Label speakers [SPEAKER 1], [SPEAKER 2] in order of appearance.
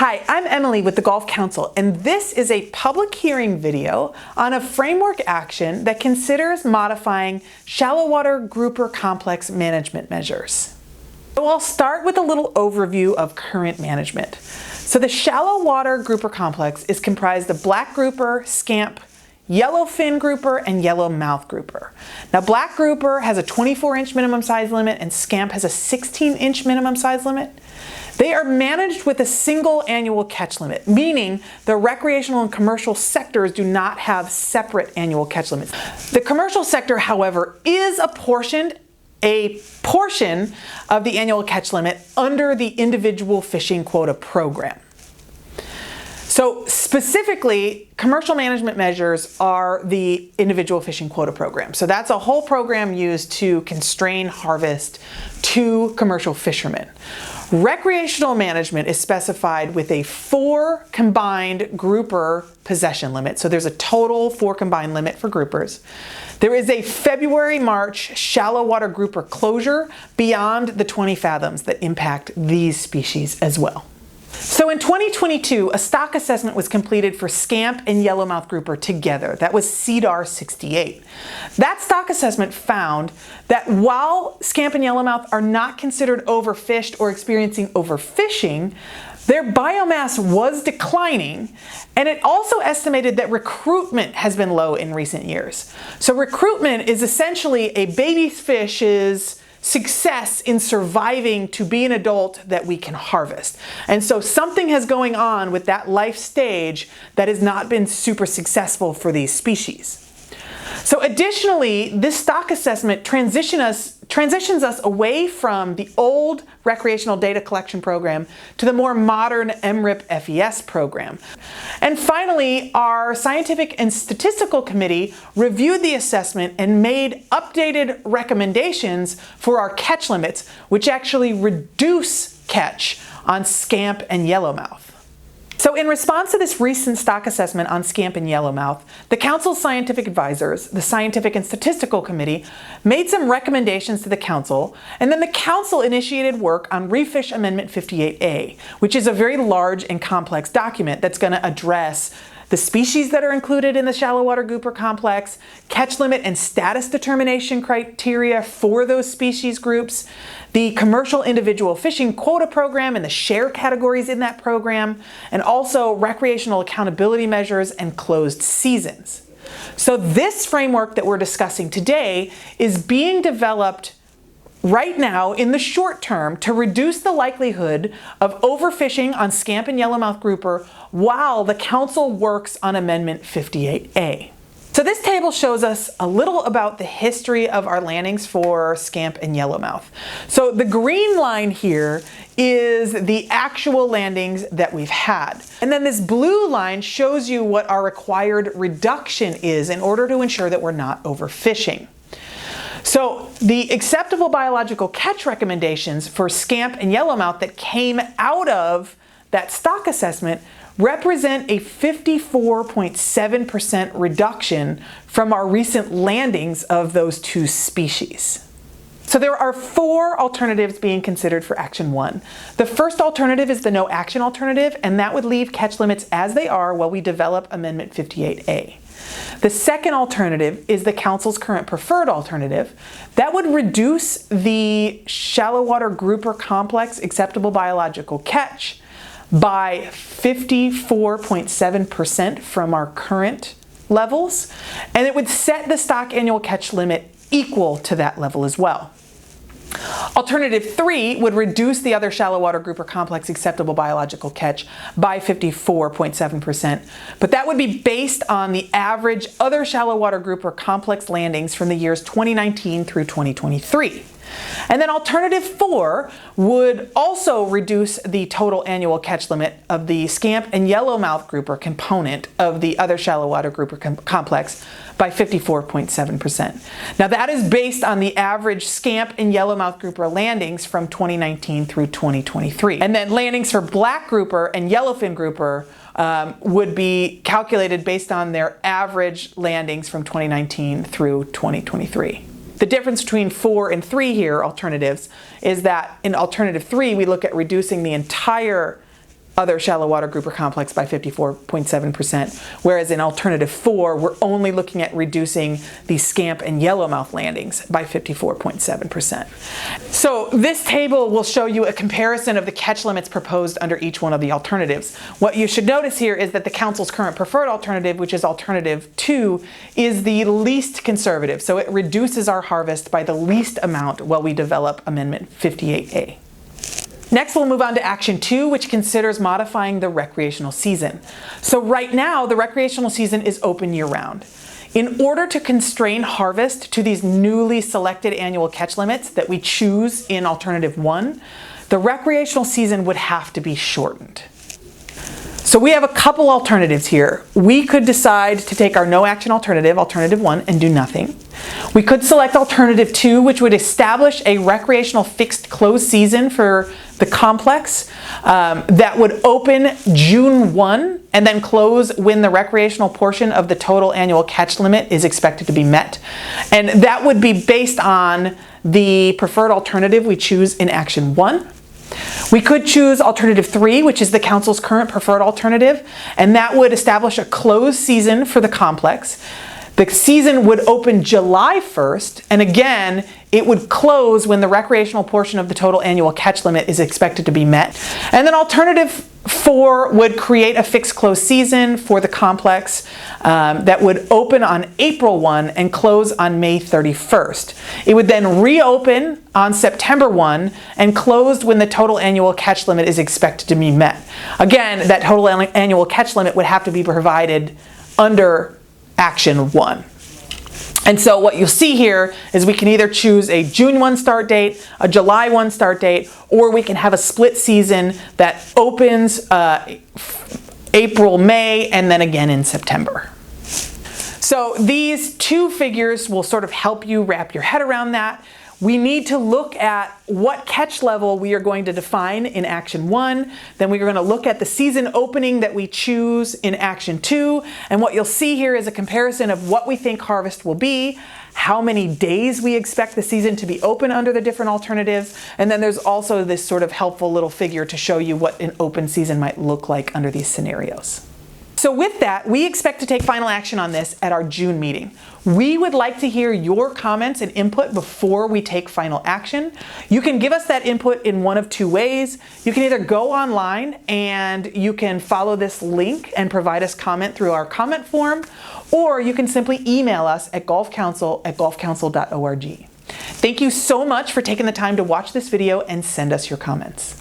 [SPEAKER 1] Hi, I'm Emily with the Golf Council, and this is a public hearing video on a framework action that considers modifying shallow water grouper complex management measures. So I'll start with a little overview of current management. So the shallow water grouper complex is comprised of black grouper, scamp, yellowfin grouper, and yellowmouth grouper. Now black grouper has a 24-inch minimum size limit and scamp has a 16-inch minimum size limit. They are managed with a single annual catch limit, meaning the recreational and commercial sectors do not have separate annual catch limits. The commercial sector, however, is apportioned a portion of the annual catch limit under the individual fishing quota program. So specifically, commercial management measures are the individual fishing quota program. So that's a whole program used to constrain harvest to commercial fishermen. Recreational management is specified with a 4 combined grouper possession limit. So there's a total 4 combined limit for groupers. There is a February-March shallow water grouper closure beyond the 20 fathoms that impact these species as well. So in 2022, a stock assessment was completed for scamp and yellowmouth grouper together. That was CDAR 68. That stock assessment found that while scamp and yellowmouth are not considered overfished or experiencing overfishing, their biomass was declining, and it also estimated that recruitment has been low in recent years. So recruitment is essentially a baby fish's success in surviving to be an adult that we can harvest. And so something has going on with that life stage that has not been super successful for these species. So additionally, this stock assessment transitions us away from the old recreational data collection program to the more modern MRIP FES program. And finally, our scientific and statistical committee reviewed the assessment and made updated recommendations for our catch limits, which actually reduce catch on scamp and yellowmouth. So in response to this recent stock assessment on scamp and yellowmouth, the Council's scientific advisors, the Scientific and Statistical Committee, made some recommendations to the Council, and then the Council initiated work on Refish Amendment 58A, which is a very large and complex document that's going to address the species that are included in the shallow water grouper complex, catch limit and status determination criteria for those species groups, the commercial individual fishing quota program and the share categories in that program, and also recreational accountability measures and closed seasons. So this framework that we're discussing today is being developed right now in the short term to reduce the likelihood of overfishing on scamp and yellowmouth grouper while the Council works on Amendment 58A. So this table shows us a little about the history of our landings for scamp and yellowmouth. So the green line here is the actual landings that we've had. And then this blue line shows you what our required reduction is in order to ensure that we're not overfishing. So the acceptable biological catch recommendations for scamp and yellowmouth that came out of that stock assessment represent a 54.7% reduction from our recent landings of those two species. So there are 4 alternatives being considered for Action 1. The first alternative is the no action alternative, and that would leave catch limits as they are while we develop Amendment 58A. The second alternative is the Council's current preferred alternative. That would reduce the shallow water grouper complex acceptable biological catch by 54.7% from our current levels, and it would set the stock annual catch limit equal to that level as well. Alternative 3 would reduce the other shallow water grouper complex acceptable biological catch by 54.7%, but that would be based on the average other shallow water grouper complex landings from the years 2019 through 2023. And then alternative 4 would also reduce the total annual catch limit of the scamp and yellowmouth grouper component of the other shallow water grouper complex by 54.7%. Now that is based on the average scamp and yellowmouth grouper landings from 2019 through 2023. And then landings for black grouper and yellowfin grouper would be calculated based on their average landings from 2019 through 2023. The difference between 4 and 3 here, alternatives, is that in alternative 3, we look at reducing the entire other shallow water grouper complex by 54.7%, whereas in alternative 4, we're only looking at reducing the scamp and yellowmouth landings by 54.7%. So this table will show you a comparison of the catch limits proposed under each one of the alternatives. What you should notice here is that the Council's current preferred alternative, which is alternative 2, is the least conservative. So it reduces our harvest by the least amount while we develop Amendment 58A. Next, we'll move on to Action 2, which considers modifying the recreational season. So right now, the recreational season is open year-round. In order to constrain harvest to these newly selected annual catch limits that we choose in Alternative 1, the recreational season would have to be shortened. So we have a couple alternatives here. We could decide to take our no action alternative, Alternative 1, and do nothing. We could select Alternative 2, which would establish a recreational fixed close season for the complex that would open June 1 and then close when the recreational portion of the total annual catch limit is expected to be met. And that would be based on the preferred alternative we choose in Action 1. We could choose Alternative 3, which is the Council's current preferred alternative, and that would establish a closed season for the complex. The season would open July 1st, and again, it would close when the recreational portion of the total annual catch limit is expected to be met. And then Alternative 4 would create a fixed close season for the complex that would open on April 1 and close on May 31st. It would then reopen on September 1 and close when the total annual catch limit is expected to be met. Again, that total annual catch limit would have to be provided under Action 1. And so what you'll see here is we can either choose a June 1 start date, a July 1 start date, or we can have a split season that opens April, May, and then again in September. So these two figures will sort of help you wrap your head around that. We need to look at what catch level we are going to define in Action 1. Then we're going to look at the season opening that we choose in Action 2. And what you'll see here is a comparison of what we think harvest will be, how many days we expect the season to be open under the different alternatives. And then there's also this sort of helpful little figure to show you what an open season might look like under these scenarios. So with that, we expect to take final action on this at our June meeting. We would like to hear your comments and input before we take final action. You can give us that input in one of two ways. You can either go online and you can follow this link and provide us comment through our comment form, or you can simply email us at golfcouncil@golfcouncil.org. Thank you so much for taking the time to watch this video and send us your comments.